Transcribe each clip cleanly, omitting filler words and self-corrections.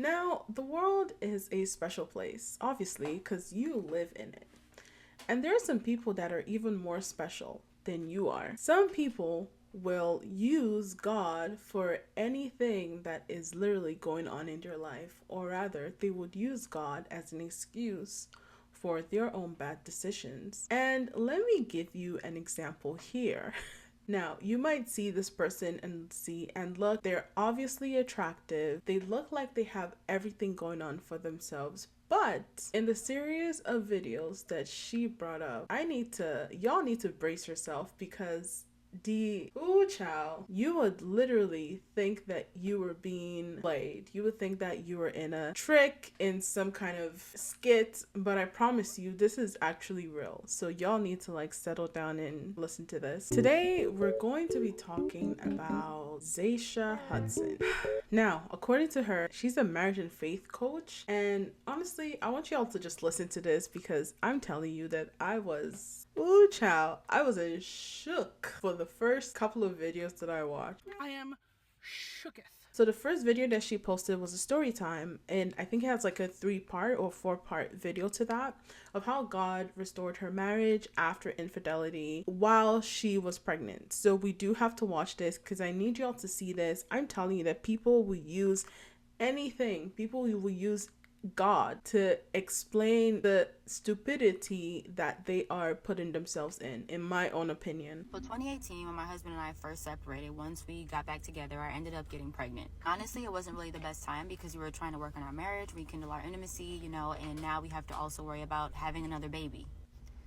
Now, the world is a special place, obviously, because you live in it. And there are some people that are even more special than you are. Some people will use God for anything that is literally going on in their life, or rather, they would use God as an excuse for their own bad decisions. And let me give you an example here. Now, you might see this person and look, they're obviously attractive. They look like they have everything going on for themselves. But in the series of videos that she brought up, y'all need to brace yourself because ooh child, you would literally think that you were being played. You would think that you were in a trick, in some kind of skit, but I promise you this is actually real. So y'all need to like settle down and listen to this. Today we're going to be talking about Zaisha Hudson. Now, according to her, she's a marriage and faith coach, and honestly I want y'all to just listen to this because I'm telling you that I was in shook for the first couple of videos that I watched. I am shooketh. So the first video that she posted was a story time, and I think it has like a 3-part or 4-part video to that of how God restored her marriage after infidelity while she was pregnant. So we do have to watch this because I need y'all to see this. I'm telling you that people will use anything. People will use God to explain the stupidity that they are putting themselves in my own opinion. So 2018, when my husband and I first separated, once we got back together, I ended up getting pregnant. Honestly, it wasn't really the best time because we were trying to work on our marriage, rekindle our intimacy, and now we have to also worry about having another baby.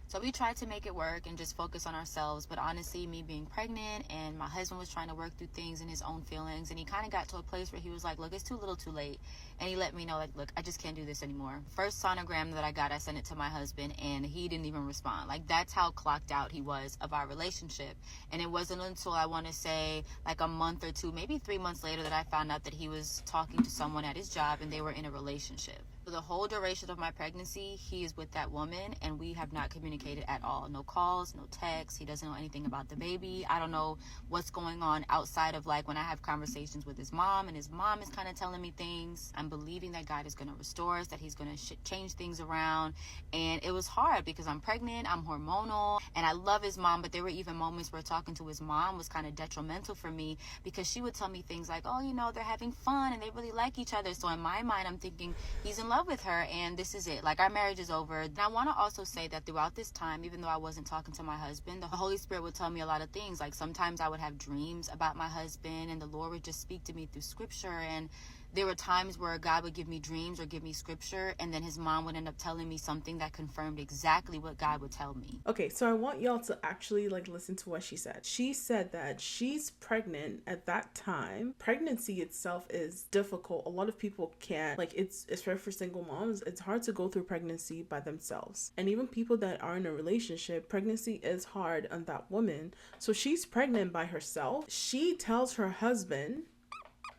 So we tried to make it work and just focus on ourselves. But honestly, me being pregnant and my husband was trying to work through things and his own feelings. And he kind of got to a place where he was like, look, it's too little too late. And he let me know, like, look, I just can't do this anymore. First sonogram that I got, I sent it to my husband and he didn't even respond. Like, that's how clocked out he was of our relationship. And it wasn't until I want to say like a month or two, maybe 3 months later, that I found out that he was talking to someone at his job and they were in a relationship. For the whole duration of my pregnancy, he is with that woman and we have not communicated at all. No calls, no texts. He doesn't know anything about the baby. I don't know what's going on outside of like when I have conversations with his mom and his mom is kind of telling me things. I'm believing that God is going to restore us, that he's going to change things around. And it was hard because I'm pregnant, I'm hormonal, and I love his mom, but there were even moments where talking to his mom was kind of detrimental for me because she would tell me things like, oh, they're having fun and they really like each other. So in my mind, I'm thinking he's in love with her and this is it, like our marriage is over. And I want to also say that throughout this time, even though I wasn't talking to my husband, the Holy Spirit would tell me a lot of things. Like sometimes I would have dreams about my husband and the Lord would just speak to me through scripture. And there were times where God would give me dreams or give me scripture and then his mom would end up telling me something that confirmed exactly what God would tell me. Okay, so I want y'all to actually like listen to what she said. She said that she's pregnant at that time. Pregnancy itself is difficult. A lot of people can't, like, it's especially for single moms, it's hard to go through pregnancy by themselves. And even people that are in a relationship, pregnancy is hard on that woman. So she's pregnant by herself. She tells her husband,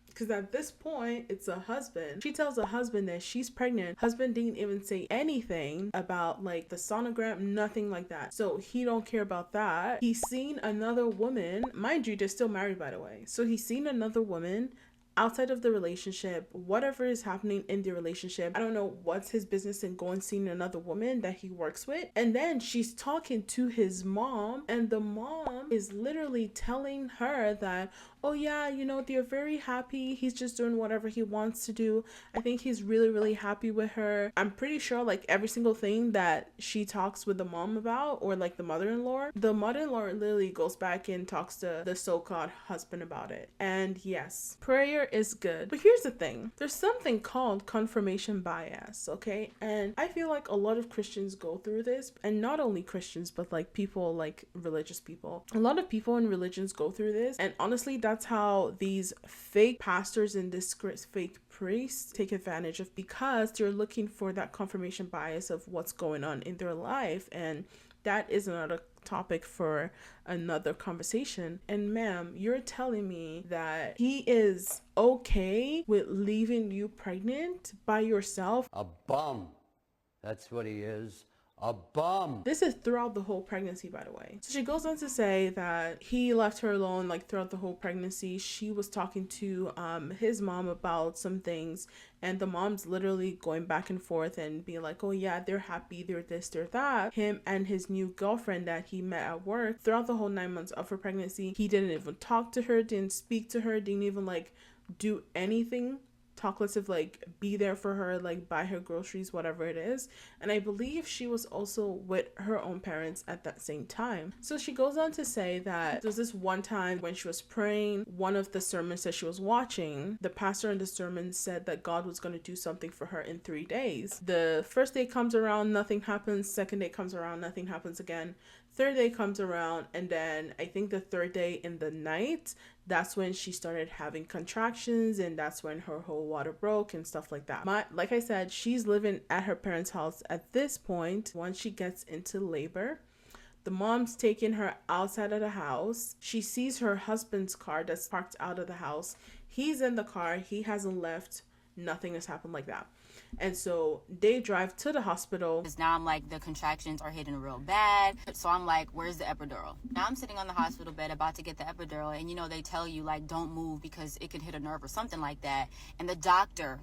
because at this point it's a husband, she tells the husband that she's pregnant. Husband didn't even say anything about like the sonogram, nothing like that. So he don't care about that. He's seen another woman, mind you, they're still married by the way. So he's seen another woman outside of the relationship, whatever is happening in the relationship. I don't know what's his business in going seeing another woman that he works with. And then she's talking to his mom and the mom is literally telling her that, oh yeah, they're very happy. He's just doing whatever he wants to do. I think he's really, really happy with her. I'm pretty sure like every single thing that she talks with the mom about, or like the mother-in-law literally goes back and talks to the so-called husband about it. And yes, prayer is good. But here's the thing. There's something called confirmation bias, okay? And I feel like a lot of Christians go through this, and not only Christians, but like people, like religious people. A lot of people in religions go through this, and honestly, that's how these fake pastors and this fake priests take advantage of, because they're looking for that confirmation bias of what's going on in their life. And that is another topic for another conversation. And ma'am, you're telling me that he is okay with leaving you pregnant by yourself? A bum. That's what he is. A bum. This is throughout the whole pregnancy, by the way. So she goes on to say that he left her alone like throughout the whole pregnancy. She was talking to his mom about some things, and the mom's literally going back and forth and being like, oh yeah, they're happy, they're this, they're that. Him and his new girlfriend that he met at work, throughout the whole 9 months of her pregnancy, he didn't even talk to her, didn't speak to her, didn't even like do anything. Talk less of like be there for her, like buy her groceries, whatever it is. And I believe she was also with her own parents at that same time. So she goes on to say that there's this one time when she was praying, one of the sermons that she was watching, the pastor in the sermon said that God was going to do something for her in 3 days. The first day comes around, nothing happens. Second day comes around, nothing happens again. Third day comes around, and then I think the third day in the night, that's when she started having contractions, and that's when her whole water broke and stuff like that. Like I said, she's living at her parents' house at this point. Once she gets into labor, the mom's taking her outside of the house. She sees her husband's car that's parked out of the house. He's in the car. He hasn't left. Nothing has happened like that. And so they drive to the hospital. Because now I'm like, the contractions are hitting real bad. So I'm like, where's the epidural? Now I'm sitting on the hospital bed about to get the epidural. And you know, they tell you like, don't move because it could hit a nerve or something like that. And the doctor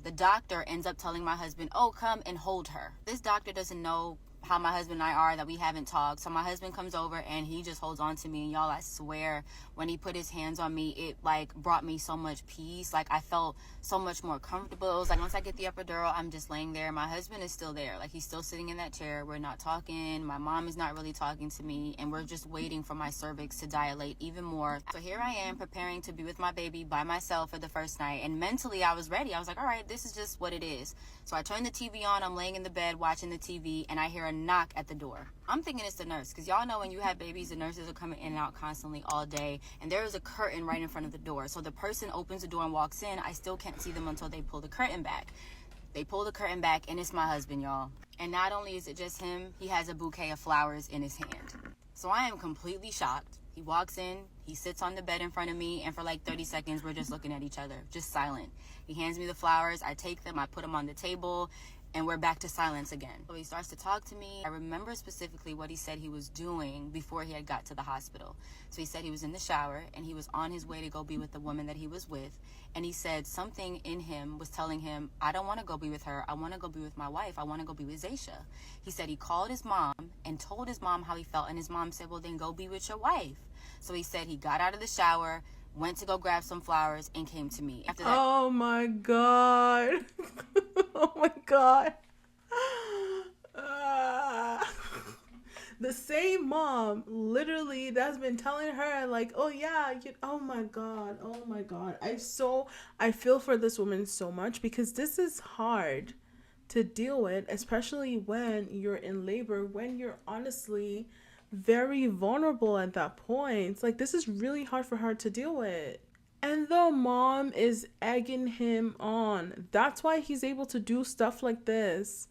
ends up telling my husband, oh, come and hold her. This doctor doesn't know how my husband and I are, that we haven't talked. So my husband comes over and he just holds on to me. And y'all, I swear, when he put his hands on me, it like brought me so much peace. Like I felt so much more comfortable. It was like once I get the epidural, I'm just laying there. My husband is still there. Like he's still sitting in that chair. We're not talking. My mom is not really talking to me. And we're just waiting for my cervix to dilate even more. So here I am preparing to be with my baby by myself for the first night. And mentally I was ready. I was like, all right, this is just what it is. So I turn the TV on. I'm laying in the bed watching the TV and I hear a knock at the door. I'm thinking it's the nurse, because y'all know when you have babies, the nurses are coming in and out constantly all day, and there is a curtain right in front of the door. So the person opens the door and walks in. I still can't see them until they pull the curtain back. They pull the curtain back and it's my husband, y'all. And not only is it just him, he has a bouquet of flowers in his hand. So I am completely shocked. He walks in, he sits on the bed in front of me, and for like 30 seconds, we're just looking at each other, just silent. He hands me the flowers, I take them, I put them on the table, and we're back to silence again. So he starts to talk to me. I remember specifically what he said he was doing before he had got to the hospital. So he said he was in the shower and he was on his way to go be with the woman that he was with. And he said something in him was telling him, I don't want to go be with her. I want to go be with my wife. I want to go be with Zaisha. He said he called his mom and told his mom how he felt. And his mom said, well, then go be with your wife. So he said he got out of the shower, went to go grab some flowers, and came to me. After that, Oh my God. Oh my God. The same mom literally that's been telling her like, oh yeah, oh my God. I feel for this woman so much, because this is hard to deal with, especially when you're in labor, when you're honestly very vulnerable at that point. Like, this is really hard for her to deal with. And the mom is egging him on. That's why he's able to do stuff like this.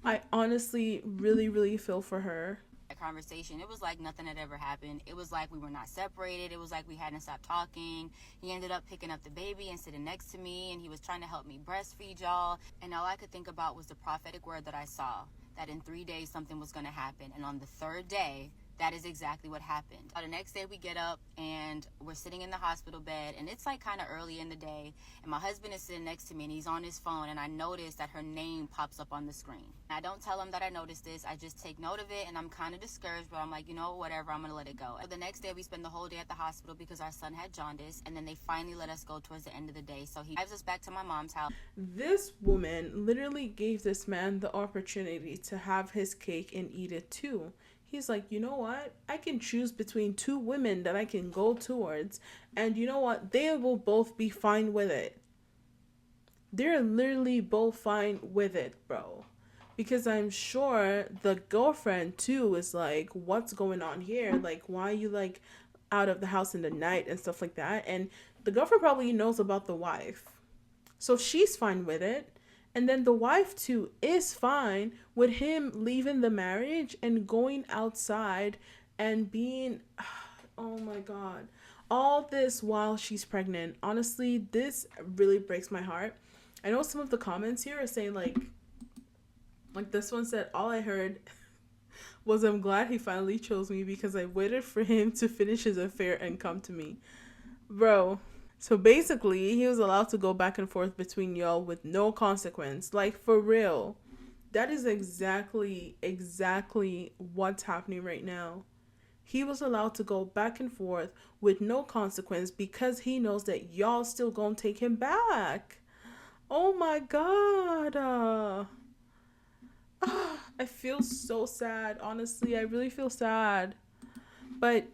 I honestly really, really feel for her. Conversation, it was like nothing had ever happened. It was like we were not separated. It was like we hadn't stopped talking. He ended up picking up the baby and sitting next to me, and he was trying to help me breastfeed, y'all. And all I could think about was the prophetic word that I saw, that in 3 days something was going to happen. And on the third day, that is exactly what happened. The next day we get up and we're sitting in the hospital bed, and it's like kind of early in the day, and my husband is sitting next to me and he's on his phone, and I notice that her name pops up on the screen. I don't tell him that I noticed this. I just take note of it, and I'm kind of discouraged, but I'm like, you know, whatever, I'm gonna let it go. So the next day we spend the whole day at the hospital because our son had jaundice, and then they finally let us go towards the end of the day. So he drives us back to my mom's house. This woman literally gave this man the opportunity to have his cake and eat it too. He's like, you know what? I can choose between two women that I can go towards. And you know what? They will both be fine with it. They're literally both fine with it, bro. Because I'm sure the girlfriend too is like, what's going on here? Like, why are you like out of the house in the night and stuff like that? And the girlfriend probably knows about the wife. So she's fine with it. And then the wife too is fine with him leaving the marriage and going outside and being, oh my God, all this while she's pregnant. Honestly, this really breaks my heart. I know some of the comments here are saying like this one said, all I heard was I'm glad he finally chose me because I waited for him to finish his affair and come to me. Bro. So basically, he was allowed to go back and forth between y'all with no consequence. Like, for real. That is exactly what's happening right now. He was allowed to go back and forth with no consequence because he knows that y'all still gonna take him back. Oh my God. I feel so sad. Honestly, I really feel sad. But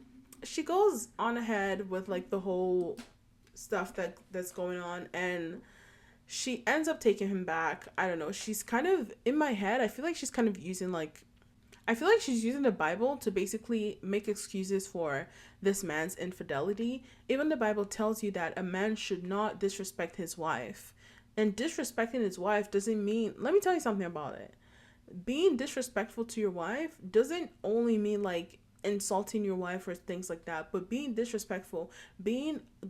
she goes on ahead with like the whole stuff that's going on, and she ends up taking him back. I don't know. She's kind of, in my head, I feel like she's kind of using like, I feel like she's using the Bible to basically make excuses for this man's infidelity. Even the Bible tells you that a man should not disrespect his wife. And disrespecting his wife doesn't mean, let me tell you something about it. Being disrespectful to your wife doesn't only mean like insulting your wife or things like that, but being disrespectful,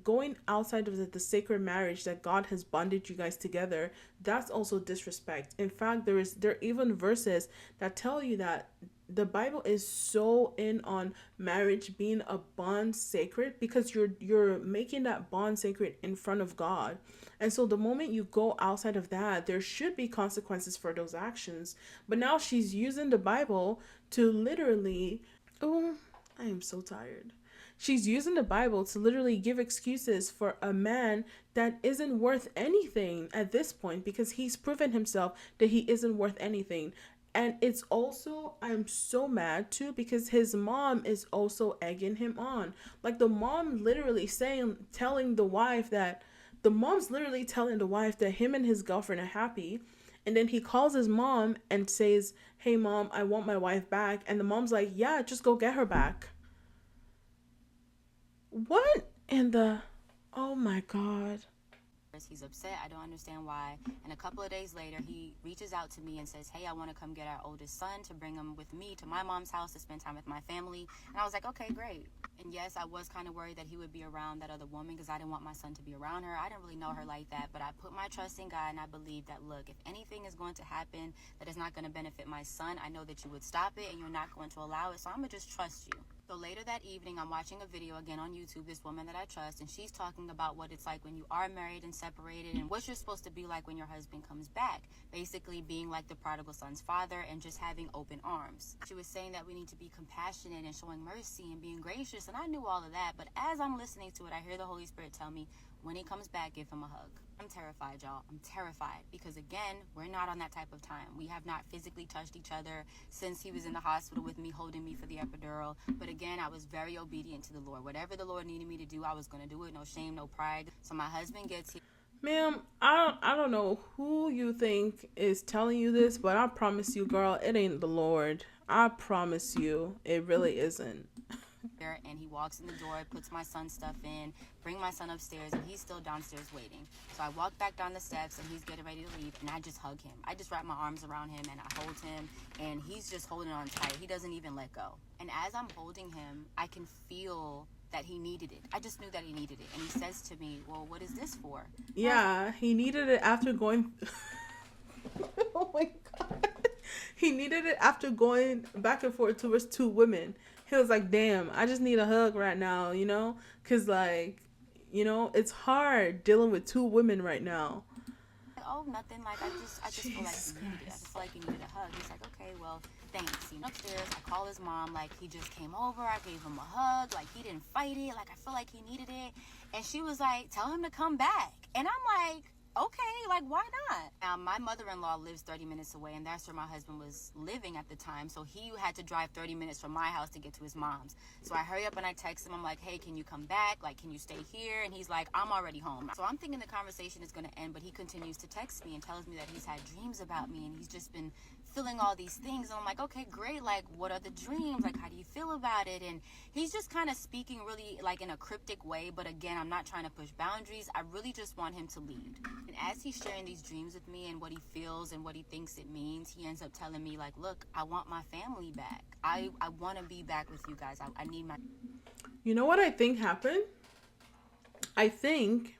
going outside of the sacred marriage that God has bonded you guys together, that's also disrespect. In fact, there are even verses that tell you that the Bible is so in on marriage being a bond sacred because you're making that bond sacred in front of God. And so the moment you go outside of that, there should be consequences for those actions. But now she's using the Bible to literally, oh, I am so tired. She's using the Bible to literally give excuses for a man that isn't worth anything at this point because he's proven himself that he isn't worth anything. And it's also, I'm so mad too because his mom is also egging him on. Like the mom literally telling the wife that him and his girlfriend are happy. And then he calls his mom and says, "Hey mom, I want my wife back." And the mom's like, "Yeah, just go get her back." What in the, oh my God. He's upset. I don't understand why. And a couple of days later, he reaches out to me and says, "Hey, I want to come get our oldest son to bring him with me to my mom's house to spend time with my family." And I was like, okay, great. And yes, I was kind of worried that he would be around that other woman because I didn't want my son to be around her. I didn't really know her like that, but I put my trust in God and I believe that, look, if anything is going to happen that is not going to benefit my son, I know that you would stop it and you're not going to allow it. So I'm going to just trust you. So later that evening, I'm watching a video again on YouTube, this woman that I trust, and she's talking about what it's like when you are married and separated and what you're supposed to be like when your husband comes back. Basically being like the prodigal son's father and just having open arms. She was saying that we need to be compassionate and showing mercy and being gracious, and I knew all of that, but as I'm listening to it, I hear the Holy Spirit tell me, when he comes back, give him a hug. I'm terrified, y'all. I'm terrified because, again, we're not on that type of time. We have not physically touched each other since he was in the hospital with me, holding me for the epidural. But again, I was very obedient to the Lord. Whatever the Lord needed me to do, I was going to do it. No shame, no pride. So my husband gets here. Ma'am, I don't know who you think is telling you this, but I promise you, girl, it ain't the Lord. I promise you, it really isn't. And he walks in the door, puts my son's stuff in, bring my son upstairs, and he's still downstairs waiting. So I walk back down the steps and he's getting ready to leave, and I just hug him. I just wrap my arms around him and I hold him, and he's just holding on tight. He doesn't even let go. And as I'm holding him, I can feel that he needed it. I just knew that he needed it. And he says to me, "Well, what is this for?" Yeah, he needed it after going oh my God. He needed it after going back and forth towards two women. He was like, "Damn, I just need a hug right now, you know? Because, like, you know, it's hard dealing with two women right now." Oh, nothing. Like, I just feel like he needed it. I just feel like he needed a hug. He's like, "Okay, well, thanks." He went upstairs. I call his mom. Like, he just came over. I gave him a hug. Like, he didn't fight it. Like, I feel like he needed it. And she was like, "Tell him to come back." And I'm like, okay, like, why not? My mother-in-law lives 30 minutes away, and that's where my husband was living at the time. So he had to drive 30 minutes from my house to get to his mom's. So I hurry up and I text him. I'm like, "Hey, can you come back? Like, can you stay here?" And he's like, "I'm already home." So I'm thinking the conversation is going to end, but he continues to text me and tells me that he's had dreams about me, and he's just been feeling all these things. And I'm like, okay, great. Like, what are the dreams? Like, how do you feel about it? And he's just kind of speaking really like in a cryptic way. But again, I'm not trying to push boundaries. I really just want him to lead. And as he's sharing these dreams with me and what he feels and what he thinks it means, he ends up telling me, like, "Look, I want my family back. I want to be back with you guys. I need my..." You know what I think happened? I think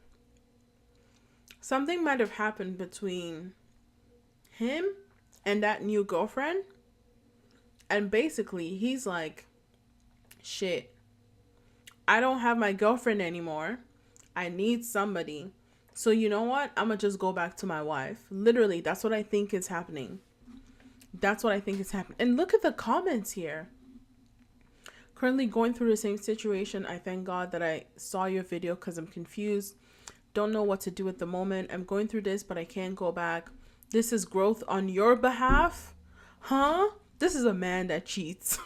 something might have happened between him and that new girlfriend. And basically, he's like, shit, I don't have my girlfriend anymore. I need somebody. So you know what? I'm going to just go back to my wife. Literally, that's what I think is happening. That's what I think is happening. And look at the comments here. Currently going through the same situation. I thank God that I saw your video because I'm confused. Don't know what to do at the moment. I'm going through this, but I can't go back. This is growth on your behalf. Huh? This is a man that cheats.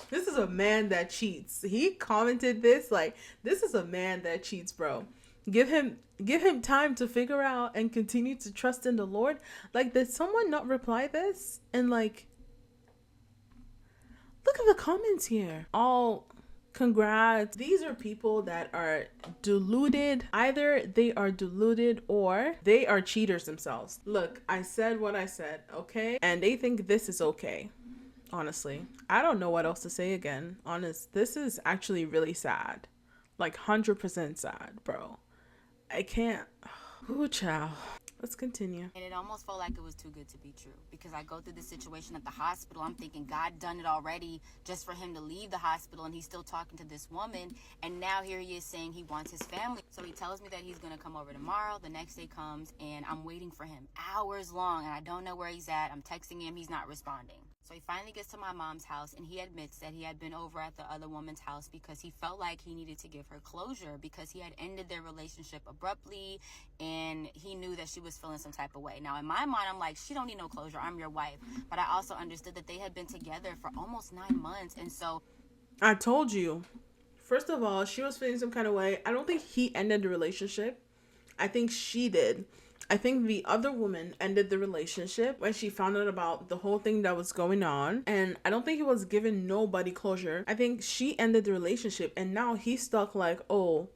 This is a man that cheats. He commented this like, this is a man that cheats, bro. Give him time to figure out and continue to trust in the Lord. Like, did someone not reply this? And like, look at the comments here. All congrats. These are people that are deluded. Either they are deluded or they are cheaters themselves. Look, I said what I said, okay? And they think this is okay. Honestly, I don't know what else to say again. Honest, this is actually really sad. Like 100% sad, bro. I can't. Ooh, child. Let's continue. And it almost felt like it was too good to be true, because I go through this situation at the hospital. I'm thinking God done it already just for him to leave the hospital, and he's still talking to this woman. And now here he is saying he wants his family. So he tells me that he's going to come over tomorrow. The next day comes and I'm waiting for him hours long, and I don't know where he's at. I'm texting him. He's not responding. So he finally gets to my mom's house, and he admits that he had been over at the other woman's house because he felt like he needed to give her closure, because he had ended their relationship abruptly and he knew that she was feeling some type of way. Now, in my mind, I'm like, she don't need no closure. I'm your wife. But I also understood that they had been together for almost 9 months. And so I told you. First of all, she was feeling some kind of way. I don't think he ended the relationship. I think she did. I think the other woman ended the relationship when she found out about the whole thing that was going on. And I don't think he was giving nobody closure. I think she ended the relationship, and now he's stuck like, oh,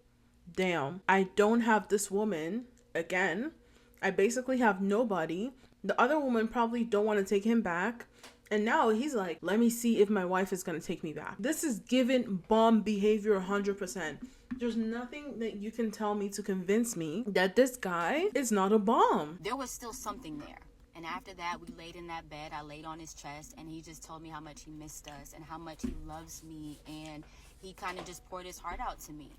damn, I don't have this woman again. I basically have nobody. The other woman probably don't want to take him back. And now he's like, let me see if my wife is going to take me back. This is given bomb behavior 100%. There's nothing that you can tell me to convince me that this guy is not a bomb. There was still something there. And after that, we laid in that bed. I laid on his chest, and he just told me how much he missed us and how much he loves me. And he kind of just poured his heart out to me.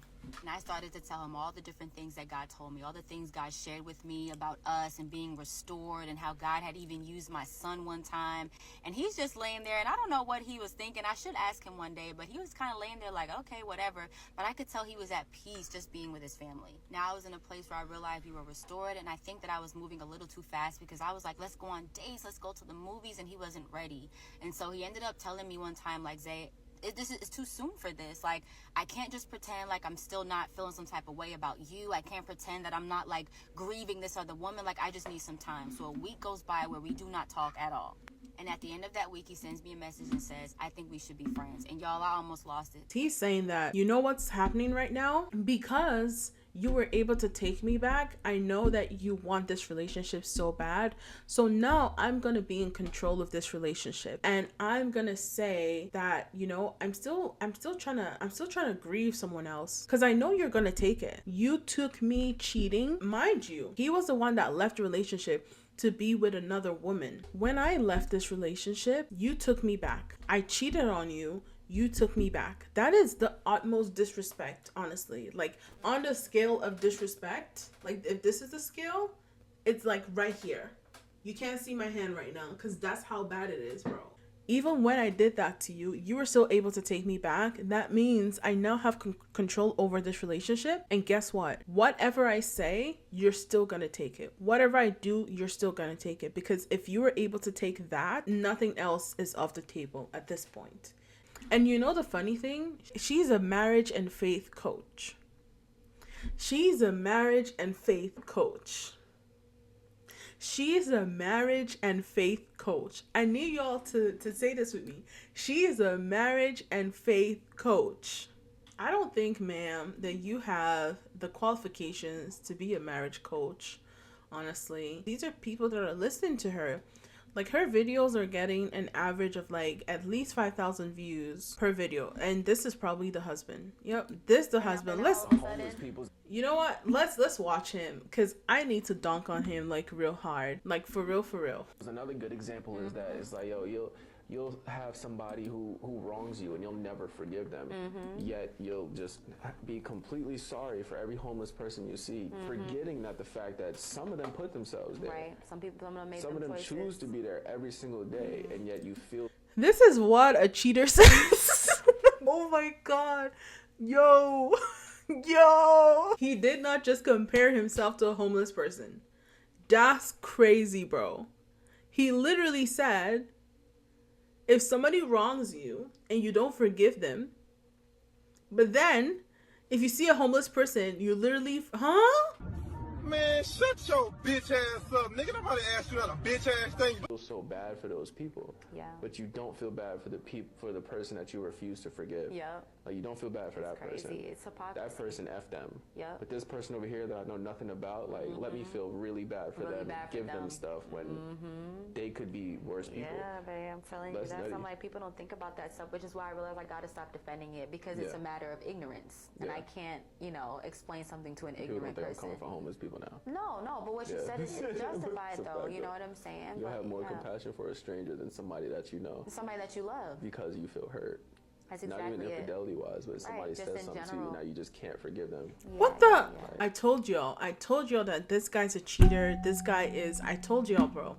And I started to tell him all the different things that God told me, all the things God shared with me about us and being restored, and how God had even used my son one time. And he's just laying there, and I don't know what he was thinking. I should ask him one day, but he was kind of laying there like, okay, whatever. But I could tell he was at peace just being with his family. Now I was in a place where I realized we were restored, and I think that I was moving a little too fast, because I was like, let's go on dates, let's go to the movies, and he wasn't ready. And so he ended up telling me one time, like, Zay, it's too soon for this. Like, I can't just pretend like I'm still not feeling some type of way about you. I can't pretend that I'm not like grieving this other woman. Like, I just need some time. So a week goes by where we do not talk at all. And at the end of that week, he sends me a message and says, I think we should be friends. And y'all, I almost lost it. He's saying that, you know what's happening right now? Because you were able to take me back, I know that you want this relationship so bad. So now I'm going to be in control of this relationship. And I'm going to say that, you know, I'm still trying to grieve someone else, because I know you're going to take it. You took me cheating. Mind you, he was the one that left the relationship to be with another woman. When I left this relationship, you took me back. I cheated on you. You took me back. That is the utmost disrespect, honestly. Like, on the scale of disrespect, like, if this is the scale, it's like right here. You can't see my hand right now, because that's how bad it is, bro. Even when I did that to you, you were still able to take me back. That means I now have control over this relationship. And guess what? Whatever I say, you're still gonna take it. Whatever I do, you're still gonna take it. Because if you were able to take that, nothing else is off the table at this point. And you know the funny thing? She's a marriage and faith coach. She's a marriage and faith coach. She's a marriage and faith coach. I need y'all to say this with me. She is a marriage and faith coach. I don't think, ma'am, that you have the qualifications to be a marriage coach, honestly. These are people that are listening to her. Like, her videos are getting an average of like at least 5,000 views per video, and this is probably the husband. Yep, this the husband. Let's, you know what? Let's watch him, because I need to dunk on him like real hard, like for real, for real. Another good example is that it's like, yo, you'll have somebody who wrongs you and you'll never forgive them, yet you'll just be completely sorry for every homeless person you see, forgetting that the fact that some of them put themselves there. Right. Some of them choose to be there every single day, and yet you feel. This is what a cheater says. Oh my god. Yo. He did not just compare himself to a homeless person. That's crazy, bro. He literally said, if somebody wrongs you and you don't forgive them, but then if you see a homeless person, you literally, Man, shut your bitch ass up, nigga. Nobody asked you that a bitch ass thing. You feel so bad for those people. Yeah. But you don't feel bad for the person that you refuse to forgive. Yeah. Like, you don't feel bad for that crazy. person. It's hypocrisy. That person F them. Yeah. But this person over here that I know nothing about, like, let me feel really bad for them. Give them stuff when they could be worse people. Yeah, babe, I'm telling you, that's, I'm like, people don't think about that stuff, which is why I realize I gotta stop defending it, because it's a matter of ignorance, and I can't, explain something to an ignorant person. I'm coming for homeless people now. No, but what you said is justified though. You know what I'm saying? You'll have more compassion for a stranger than somebody that you know. Somebody that you love. Because you feel hurt. That's not exactly even infidelity wise, but somebody says something to you, now you just can't forgive them. What the? I told y'all that this guy's a cheater. This guy is, I told y'all, bro.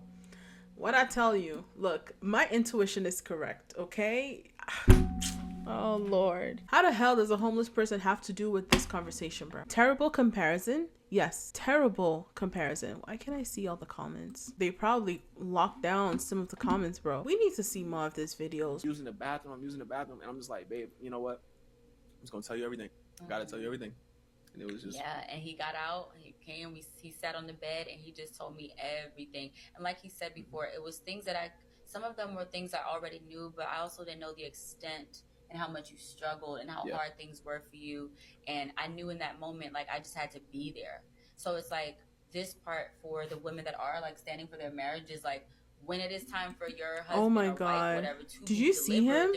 What I tell you, look, my intuition is correct, okay? Oh, Lord. How the hell does a homeless person have to do with this conversation, bro? Terrible comparison. Yes, terrible comparison. Why can't I see all the comments? They probably locked down some of the comments, bro. We need to see more of this videos. I'm using the bathroom, and I'm just like, babe, you know what? I'm just gonna tell you everything. I gotta tell you everything. And it was just... Yeah, and he got out, he came, he sat on the bed, and he just told me everything. And like he said before, it was things that some of them were things I already knew, but I also didn't know the extent and how much you struggled and how hard things were for you. And I knew in that moment, like, I just had to be there. So it's like, this part for the women that are like standing for their marriage is like, when it is time for your husband, oh my or God, wife, whatever, to did you see him?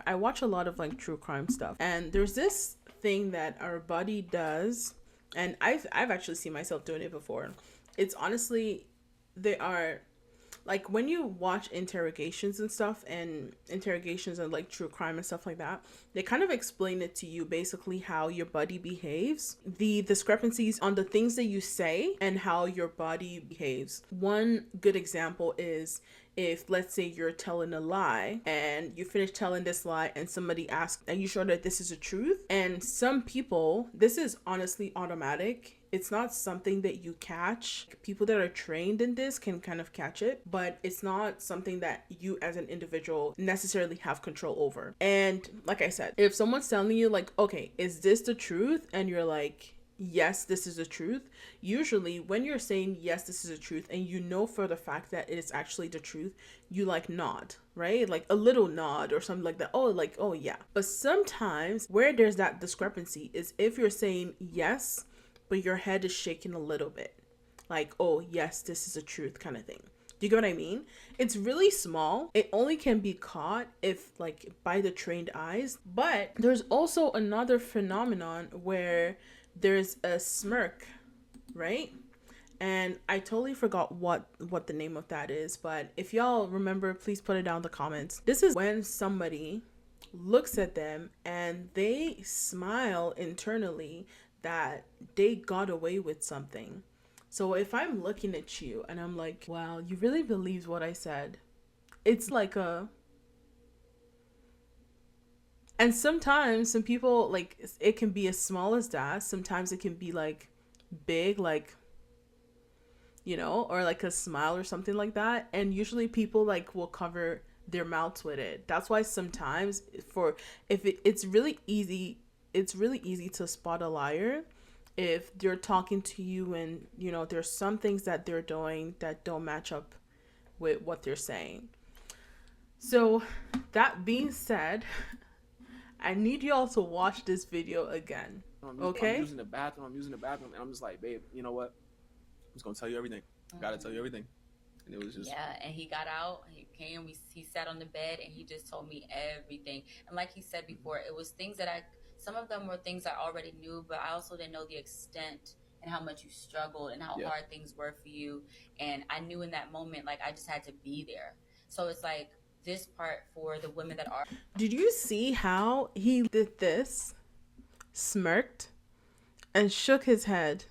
I watch a lot of like true crime stuff, and there's this thing that our buddy does, and I've actually seen myself doing it before. It's honestly, they are like, when you watch interrogations and stuff, and interrogations and like true crime and stuff like that, they kind of explain it to you basically how your body behaves, the discrepancies on the things that you say and how your body behaves. One good example is, if let's say you're telling a lie and you finish telling this lie and somebody asks, are you sure that this is the truth? And some people, this is honestly automatic. It's not something that you catch. People that are trained in this can kind of catch it, but it's not something that you as an individual necessarily have control over. And like I said, if someone's telling you like, okay, is this the truth? And you're like, yes, this is the truth. Usually when you're saying yes, this is the truth, and you know for the fact that it is actually the truth, you like nod, right? Like a little nod or something like that. Oh, like, oh yeah. But sometimes where there's that discrepancy is if you're saying yes, but your head is shaking a little bit. Like, oh yes, this is the truth kind of thing. Do you get what I mean? It's really small. It only can be caught if like by the trained eyes. But there's also another phenomenon where there's a smirk, right? And I totally forgot what the name of that is, but if y'all remember, please put it down in the comments. This is when somebody looks at them and they smile internally that they got away with something. So if I'm looking at you and I'm like, wow, you really believed what I said, it's like a... And sometimes some people, like, it can be as small as that. Sometimes it can be like big, like, you know, or like a smile or something like that. And usually people like will cover their mouths with it. That's why sometimes it's really easy to spot a liar if they're talking to you and, you know, there's some things that they're doing that don't match up with what they're saying. So that being said, I need y'all to watch this video again. Okay? I'm using the bathroom, and I'm just like, babe, you know what? I'm just gonna tell you everything. I gotta tell you everything. And it was just Yeah, and he got out, he came, he sat on the bed, and he just told me everything. And like he said before, it was things that some of them were things I already knew, but I also didn't know the extent and how much you struggled and how Yeah. hard things were for you. And I knew in that moment, like, I just had to be there. So it's like this part for the women that are. Did you see how he did this? Smirked and shook his head.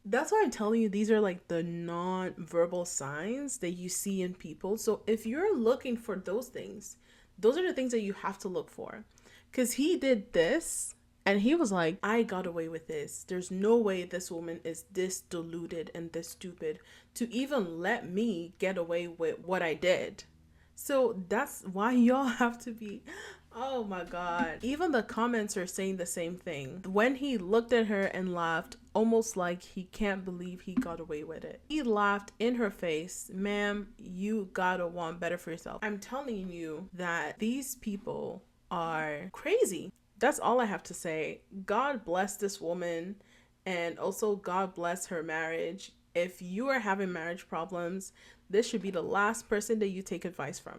That's why I'm telling you, these are like the non-verbal signs that you see in people. So if you're looking for those things, those are the things that you have to look for. Because he did this and he was like, I got away with this. There's no way this woman is this deluded and this stupid to even let me get away with what I did. So that's why y'all have to be, oh my God. Even the comments are saying the same thing. When he looked at her and laughed, almost like he can't believe he got away with it. He laughed in her face. Ma'am, you gotta want better for yourself. I'm telling you that these people are crazy. That's all I have to say. God bless this woman, and also God bless her marriage. If you are having marriage problems, this should be the last person that you take advice from.